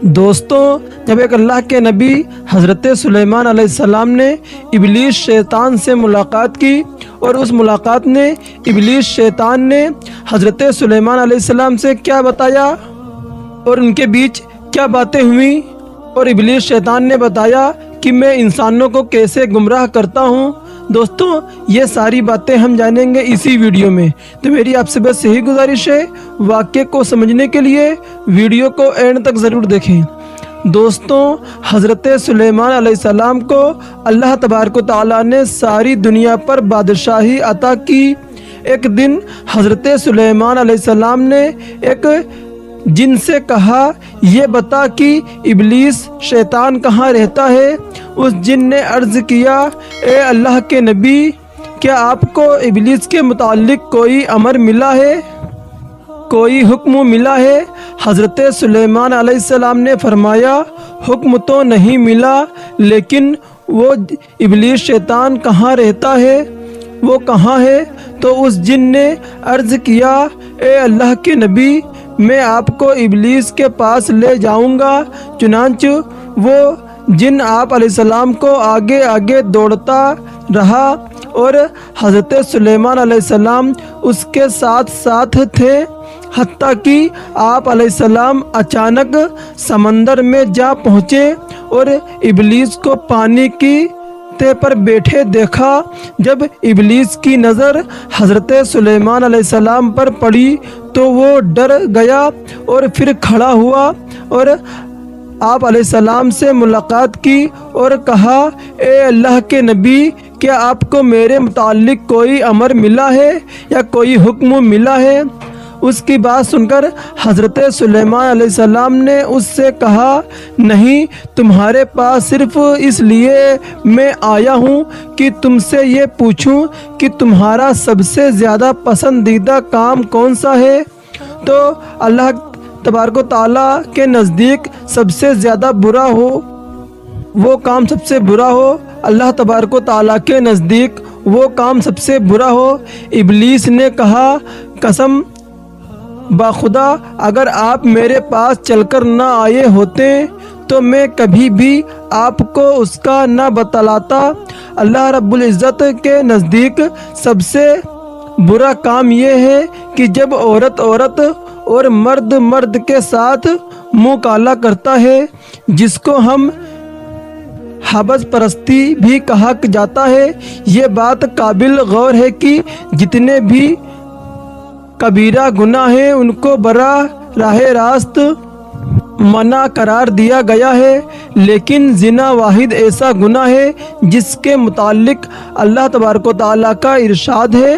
دوستوں، جب ایک اللہ کے نبی حضرت سلیمان علیہ السلام نے ابلیس شیطان سے ملاقات کی اور اس ملاقات نے ابلیس شیطان نے حضرت سلیمان علیہ السلام سے کیا بتایا اور ان کے بیچ کیا باتیں ہوئیں، اور ابلیس شیطان نے بتایا کہ میں انسانوں کو کیسے گمراہ کرتا ہوں، دوستوں یہ ساری باتیں ہم جانیں گے اسی ویڈیو میں۔ تو میری آپ سے بس یہی گزارش ہے، واقعے کو سمجھنے کے لیے ویڈیو کو اینڈ تک ضرور دیکھیں۔ دوستوں، حضرت سلیمان علیہ السلام کو اللہ تبارک و تعالیٰ نے ساری دنیا پر بادشاہی عطا کی۔ ایک دن حضرت سلیمان علیہ السلام نے ایک جن سے کہا، یہ بتا کہ ابلیس شیطان کہاں رہتا ہے۔ اس جن نے عرض کیا، اے اللہ کے نبی، کیا آپ کو ابلیس کے متعلق کوئی امر ملا ہے، کوئی حکم ملا ہے؟ حضرت سلیمان علیہ السلام نے فرمایا، حکم تو نہیں ملا، لیکن وہ ابلیس شیطان کہاں رہتا ہے، وہ کہاں ہے؟ تو اس جن نے عرض کیا، اے اللہ کے نبی، میں آپ کو ابلیس کے پاس لے جاؤں گا۔ چنانچہ وہ جن آپ علیہ السلام کو آگے آگے دوڑتا رہا اور حضرت سلیمان علیہ السلام اس کے ساتھ ساتھ تھے، حتیٰ کہ آپ علیہ السلام اچانک سمندر میں جا پہنچے اور ابلیس کو پانی کی تہ پر بیٹھے دیکھا۔ جب ابلیس کی نظر حضرت سلیمان علیہ السلام پر پڑی تو وہ ڈر گیا اور پھر کھڑا ہوا اور آپ علیہ السلام سے ملاقات کی اور کہا، اے اللہ کے نبی، کیا آپ کو میرے متعلق کوئی امر ملا ہے یا کوئی حکم ملا ہے؟ اس کی بات سن کر حضرت سلیمان علیہ السلام نے اس سے کہا، نہیں، تمہارے پاس صرف اس لیے میں آیا ہوں کہ تم سے یہ پوچھوں کہ تمہارا سب سے زیادہ پسندیدہ کام کون سا ہے؟ تو اللہ تبارک و تعالیٰ کے نزدیک سب سے زیادہ برا ہو وہ کام سب سے برا ہو، اللہ تبارک و تعالیٰ کے نزدیک وہ کام سب سے برا ہو۔ ابلیس نے کہا، قسم بخدا، اگر آپ میرے پاس چل کر نہ آئے ہوتے تو میں کبھی بھی آپ کو اس کا نہ بتلاتا۔ اللہ رب العزت کے نزدیک سب سے برا کام یہ ہے کہ جب عورت عورت اور مرد مرد کے ساتھ منہ کالا کرتا ہے، جس کو ہم حبس پرستی بھی کہا جاتا ہے۔ یہ بات قابل غور ہے کہ جتنے بھی کبیرہ گناہ ہیں ان کو براہ راست منع قرار دیا گیا ہے، لیکن زنا واحد ایسا گناہ ہے جس کے متعلق اللہ تبارک و تعالیٰ کا ارشاد ہے،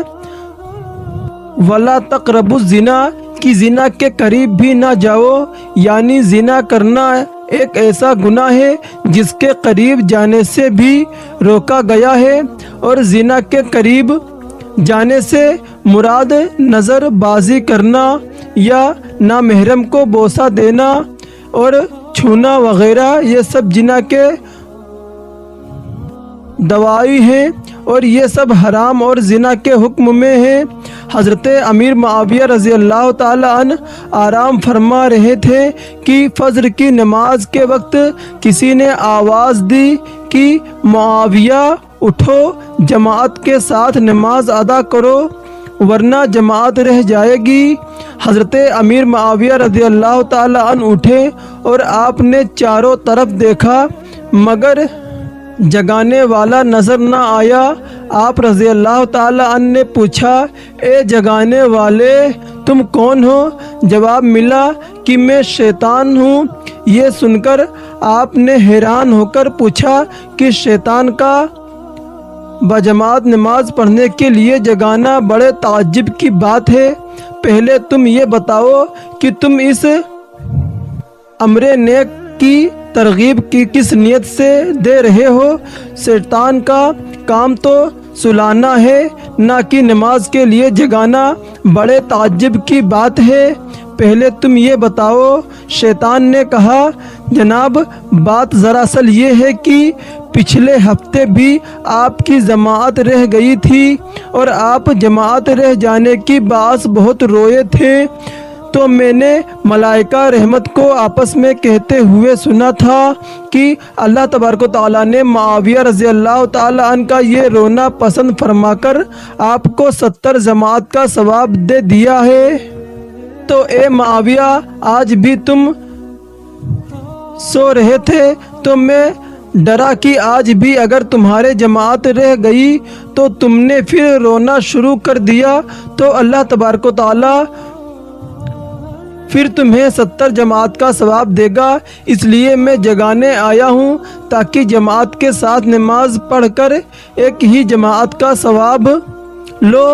وَلَا تَقْرَبُوا الزِّنَا، کہ زنا کے قریب بھی نہ جاؤ، یعنی زنا کرنا ایک ایسا گناہ ہے جس کے قریب جانے سے بھی روکا گیا ہے، اور زنا کے قریب جانے سے مراد نظر بازی کرنا یا نامحرم کو بوسہ دینا اور چھونا وغیرہ، یہ سب زنا کے دوائی ہیں اور یہ سب حرام اور زنا کے حکم میں ہیں۔ حضرت امیر معاویہ رضی اللہ تعالی عنہ آرام فرما رہے تھے کہ فجر کی نماز کے وقت کسی نے آواز دی کہ معاویہ اٹھو، جماعت کے ساتھ نماز ادا کرو ورنہ جماعت رہ جائے گی۔ حضرت امیر معاویہ رضی اللہ تعالی عنہ اٹھے اور آپ نے چاروں طرف دیکھا مگر جگانے والا نظر نہ آیا۔ آپ رضی اللہ تعالی عنہ نے پوچھا، اے جگانے والے، تم کون ہو؟ جواب ملا کہ میں شیطان ہوں۔ یہ سن کر آپ نے حیران ہو کر پوچھا کہ شیطان کا بجماعت نماز پڑھنے کے لیے جگانا بڑے تعجب کی بات ہے۔ پہلے تم یہ بتاؤ کہ تم اس امر نیک کی ترغیب کی کس نیت سے دے رہے ہو؟ شیطان کا کام تو سلانا ہے، نہ کہ نماز کے لیے جگانا، بڑے تعجب کی بات ہے۔ پہلے تم یہ بتاؤ۔ شیطان نے کہا، جناب، بات دراصل یہ ہے کہ پچھلے ہفتے بھی آپ کی جماعت رہ گئی تھی اور آپ جماعت رہ جانے کی باعث بہت روئے تھے، تو میں نے ملائکہ رحمت کو آپس میں کہتے ہوئے سنا تھا کہ اللہ تبارک و تعالیٰ نے معاویہ رضی اللہ تعالیٰ عنہ کا یہ رونا پسند فرما کر آپ کو 70 جماعت کا ثواب دے دیا ہے۔ تو اے معاویہ، آج بھی تم سو رہے تھے تو میں ڈرا کہ آج بھی اگر تمہارے جماعت رہ گئی تو تم نے پھر رونا شروع کر دیا تو اللہ تبارک و تعالیٰ پھر تمہیں 70 جماعت کا ثواب دے گا، اس لیے میں جگانے آیا ہوں تاکہ جماعت کے ساتھ نماز پڑھ کر ایک ہی جماعت کا ثواب لو۔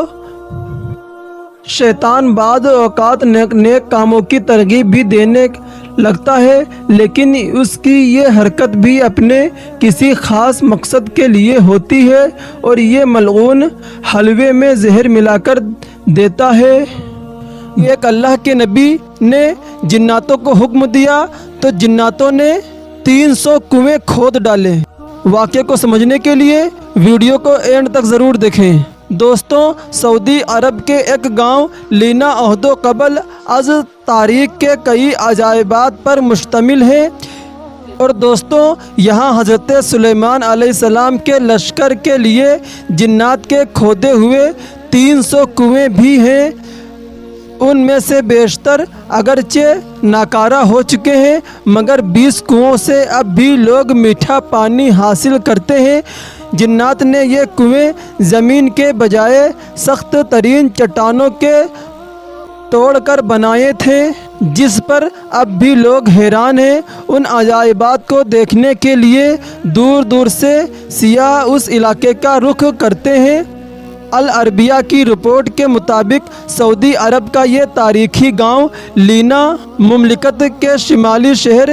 شیطان بعض اوقات نیک کاموں کی ترغیب بھی دینے لگتا ہے، لیکن اس کی یہ حرکت بھی اپنے کسی خاص مقصد کے لیے ہوتی ہے اور یہ ملعون حلوے میں زہر ملا کر دیتا ہے۔ ایک اللہ کے نبی نے جناتوں کو حکم دیا تو جناتوں نے 300 کنویں کھود ڈالے۔ واقعے کو سمجھنے کے لیے ویڈیو کو اینڈ تک ضرور دیکھیں۔ دوستوں، سعودی عرب کے ایک گاؤں لینا عہد و قبل از تاریخ کے کئی عجائبات پر مشتمل ہے، اور دوستوں یہاں حضرت سلیمان علیہ السلام کے لشکر کے لیے جنات کے کھودے ہوئے 300 کنویں بھی ہیں۔ ان میں سے بیشتر اگرچہ ناکارہ ہو چکے ہیں، مگر 20 کنووں سے اب بھی لوگ میٹھا پانی حاصل کرتے ہیں۔ جنات نے یہ کنویں زمین کے بجائے سخت ترین چٹانوں کے توڑ کر بنائے تھے، جس پر اب بھی لوگ حیران ہیں۔ ان عجائبات کو دیکھنے کے لیے دور دور سے سیاح اس علاقے کا رخ کرتے ہیں۔ العربیہ کی رپورٹ کے مطابق سعودی عرب کا یہ تاریخی گاؤں لینا مملکت کے شمالی شہر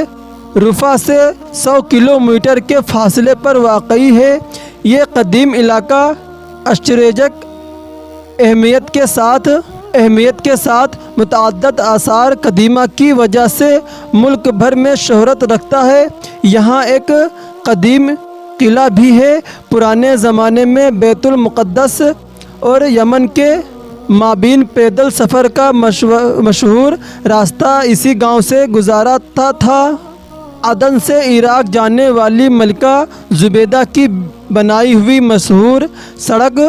رفح سے 100 کلومیٹر کے فاصلے پر واقع ہے۔ یہ قدیم علاقہ اسٹریٹجک اہمیت کے ساتھ متعدد آثار قدیمہ کی وجہ سے ملک بھر میں شہرت رکھتا ہے۔ یہاں ایک قدیم قلعہ بھی ہے۔ پرانے زمانے میں بیت المقدس اور یمن کے مابین پیدل سفر کا مشہور راستہ اسی گاؤں سے گزرتا تھا۔ عدن سے عراق جانے والی ملکہ زبیدہ کی بنائی ہوئی مشہور سڑک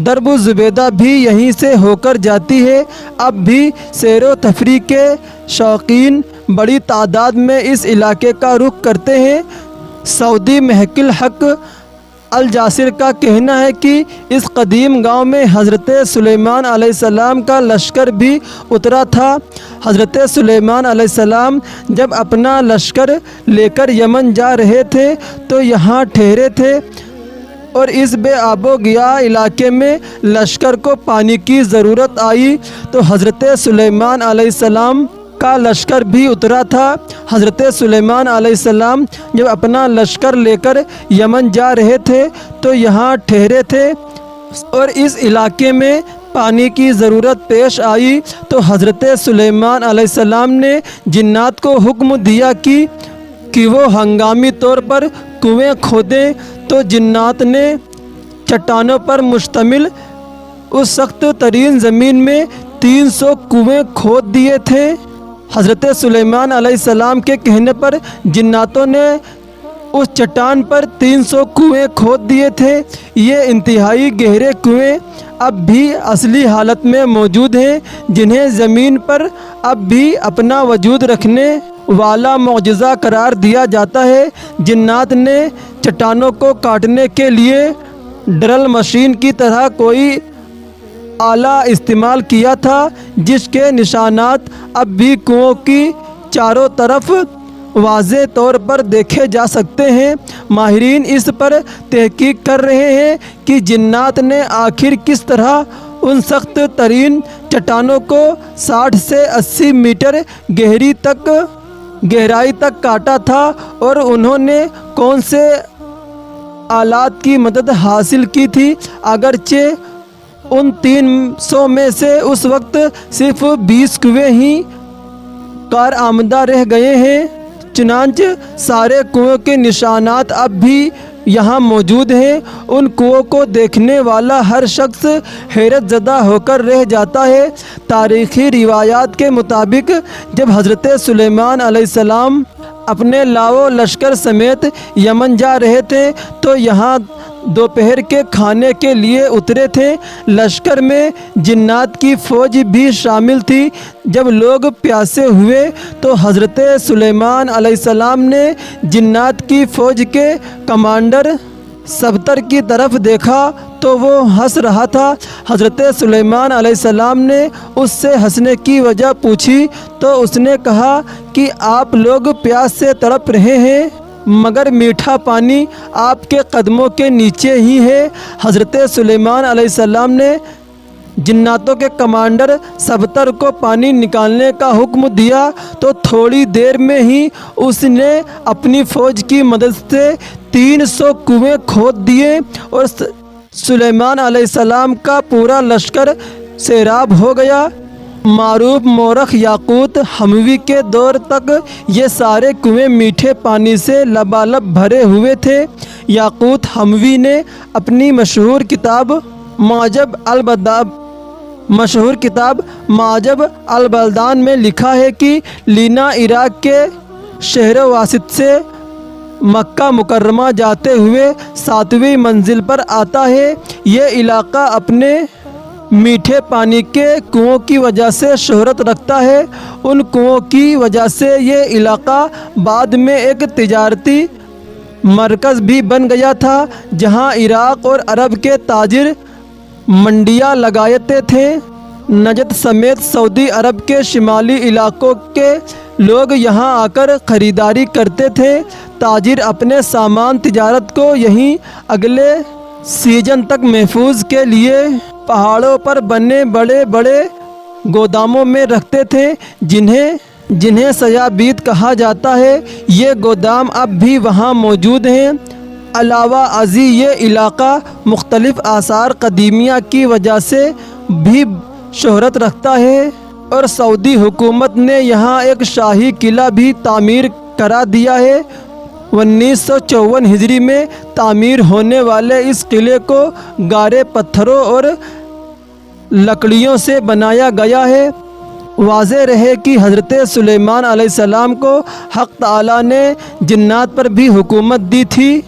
درب زبیدہ بھی یہیں سے ہو کر جاتی ہے۔ اب بھی سیر و تفریح کے شوقین بڑی تعداد میں اس علاقے کا رخ کرتے ہیں۔ سعودی محقق الحق الجاسر کا کہنا ہے کہ اس قدیم گاؤں میں حضرت سلیمان علیہ السلام کا لشکر بھی اترا تھا۔ حضرت سلیمان علیہ السلام جب اپنا لشکر لے کر یمن جا رہے تھے تو یہاں ٹھہرے تھے، اور اس بے آب و گیا علاقے میں لشکر کو پانی کی ضرورت آئی تو حضرت سلیمان علیہ السلام کا لشکر بھی اترا تھا۔ حضرت سلیمان علیہ السلام جب اپنا لشکر لے کر یمن جا رہے تھے تو یہاں ٹھہرے تھے، اور اس علاقے میں پانی کی ضرورت پیش آئی تو حضرت سلیمان علیہ السلام نے جنات کو حکم دیا کہ وہ ہنگامی طور پر کنویں کھودیں، تو جنات نے چٹانوں پر مشتمل اس سخت ترین زمین میں 300 کنویں کھود دیے تھے۔ حضرت سلیمان علیہ السلام کے کہنے پر جناتوں نے اس چٹان پر 300 کنویں کھود دیے تھے۔ یہ انتہائی گہرے کنویں اب بھی اصلی حالت میں موجود ہیں، جنہیں زمین پر اب بھی اپنا وجود رکھنے والا معجزہ قرار دیا جاتا ہے۔ جنات نے چٹانوں کو کاٹنے کے لیے ڈرل مشین کی طرح کوئی آلہ استعمال کیا تھا، جس کے نشانات اب بھی کنووں کی چاروں طرف واضح طور پر دیکھے جا سکتے ہیں۔ ماہرین اس پر تحقیق کر رہے ہیں کہ جنات نے آخر کس طرح ان سخت ترین چٹانوں کو 60 سے 80 میٹر گہرائی تک کاٹا تھا، اور انہوں نے کون سے آلات کی مدد حاصل کی تھی۔ اگرچہ ان 300 میں سے اس وقت صرف 20 کنویں ہی کارآمدہ رہ گئے ہیں، چنانچہ سارے کنووں کے نشانات اب بھی یہاں موجود ہیں، ان کنوؤں کو دیکھنے والا ہر شخص حیرت زدہ ہو کر رہ جاتا ہے۔ تاریخی روایات کے مطابق جب حضرت سلیمان علیہ السلام اپنے لاؤ لشکر سمیت یمن جا رہے تھے تو یہاں دوپہر کے کھانے کے لیے اترے تھے۔ لشکر میں جنات کی فوج بھی شامل تھی۔ جب لوگ پیاسے ہوئے تو حضرت سلیمان علیہ السلام نے جنات کی فوج کے کمانڈر سبتر کی طرف دیکھا تو وہ ہنس رہا تھا۔ حضرت سلیمان علیہ السلام نے اس سے ہنسنے کی وجہ پوچھی تو اس نے کہا کہ آپ لوگ پیاس سے تڑپ رہے ہیں مگر میٹھا پانی آپ کے قدموں کے نیچے ہی ہے۔ حضرت سلیمان علیہ السلام نے جناتوں کے کمانڈر سبتر کو پانی نکالنے کا حکم دیا تو تھوڑی دیر میں ہی اس نے اپنی فوج کی مدد سے 300 کنویں کھود دیے اور سلیمان علیہ السلام کا پورا لشکر سیراب ہو گیا۔ معروف مورخ یاقوت حموی کے دور تک یہ سارے کنویں میٹھے پانی سے لبالب بھرے ہوئے تھے۔ یاقوت حموی نے اپنی مشہور کتاب معجب البلدان میں لکھا ہے کہ لینا عراق کے شہر واسط سے مکہ مکرمہ جاتے ہوئے 7ویں منزل پر آتا ہے۔ یہ علاقہ اپنے میٹھے پانی کے کنوؤں کی وجہ سے شہرت رکھتا ہے۔ ان کنوؤں کی وجہ سے یہ علاقہ بعد میں ایک تجارتی مرکز بھی بن گیا تھا جہاں عراق اور عرب کے تاجر منڈیاں لگاتے تھے۔ نجد سمیت سعودی عرب کے شمالی علاقوں کے لوگ یہاں آ کر خریداری کرتے تھے۔ تاجر اپنے سامان تجارت کو یہیں اگلے سیزن تک محفوظ کے لیے پہاڑوں پر بنے بڑے بڑے گوداموں میں رکھتے تھے جنہیں سیابید کہا جاتا ہے۔ یہ گودام اب بھی وہاں موجود ہیں۔ علاوہ ازیں یہ علاقہ مختلف آثار قدیمیہ کی وجہ سے بھی شہرت رکھتا ہے اور سعودی حکومت نے یہاں ایک شاہی قلعہ بھی تعمیر کرا دیا ہے۔ 1954 ہجری میں تعمیر ہونے والے اس قلعے کو گارے پتھروں اور لکڑیوں سے بنایا گیا ہے۔ واضح رہے کہ حضرت سلیمان علیہ السلام کو حق تعالیٰ نے جنات پر بھی حکومت دی تھی۔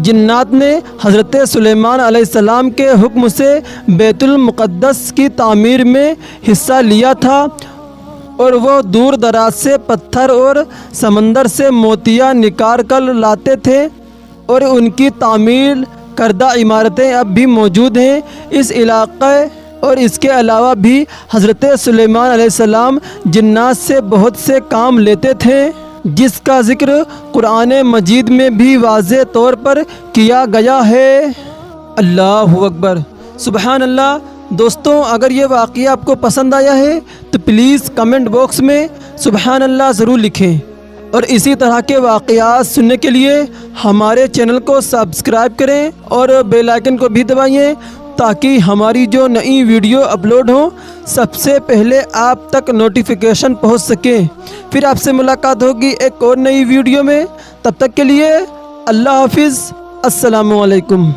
جنات نے حضرت سلیمان علیہ السلام کے حکم سے بیت المقدس کی تعمیر میں حصہ لیا تھا اور وہ دور دراز سے پتھر اور سمندر سے موتیاں نکال کر لاتے تھے اور ان کی تعمیر کردہ عمارتیں اب بھی موجود ہیں۔ اس علاقے اور اس کے علاوہ بھی حضرت سلیمان علیہ السلام جنات سے بہت سے کام لیتے تھے جس کا ذکر قرآن مجید میں بھی واضح طور پر کیا گیا ہے۔ اللہ اکبر، سبحان اللہ۔ دوستوں، اگر یہ واقعہ آپ کو پسند آیا ہے تو پلیز کمنٹ باکس میں سبحان اللہ ضرور لکھیں اور اسی طرح کے واقعات سننے کے لیے ہمارے چینل کو سبسکرائب کریں اور بیل آئکن کو بھی دبائیں تاکہ ہماری جو نئی ویڈیو اپلوڈ ہوں سب سے پہلے آپ تک نوٹیفیکیشن پہنچ سکے۔ پھر آپ سے ملاقات ہوگی ایک اور نئی ویڈیو میں، تب تک کے لیے اللہ حافظ، السلام علیکم۔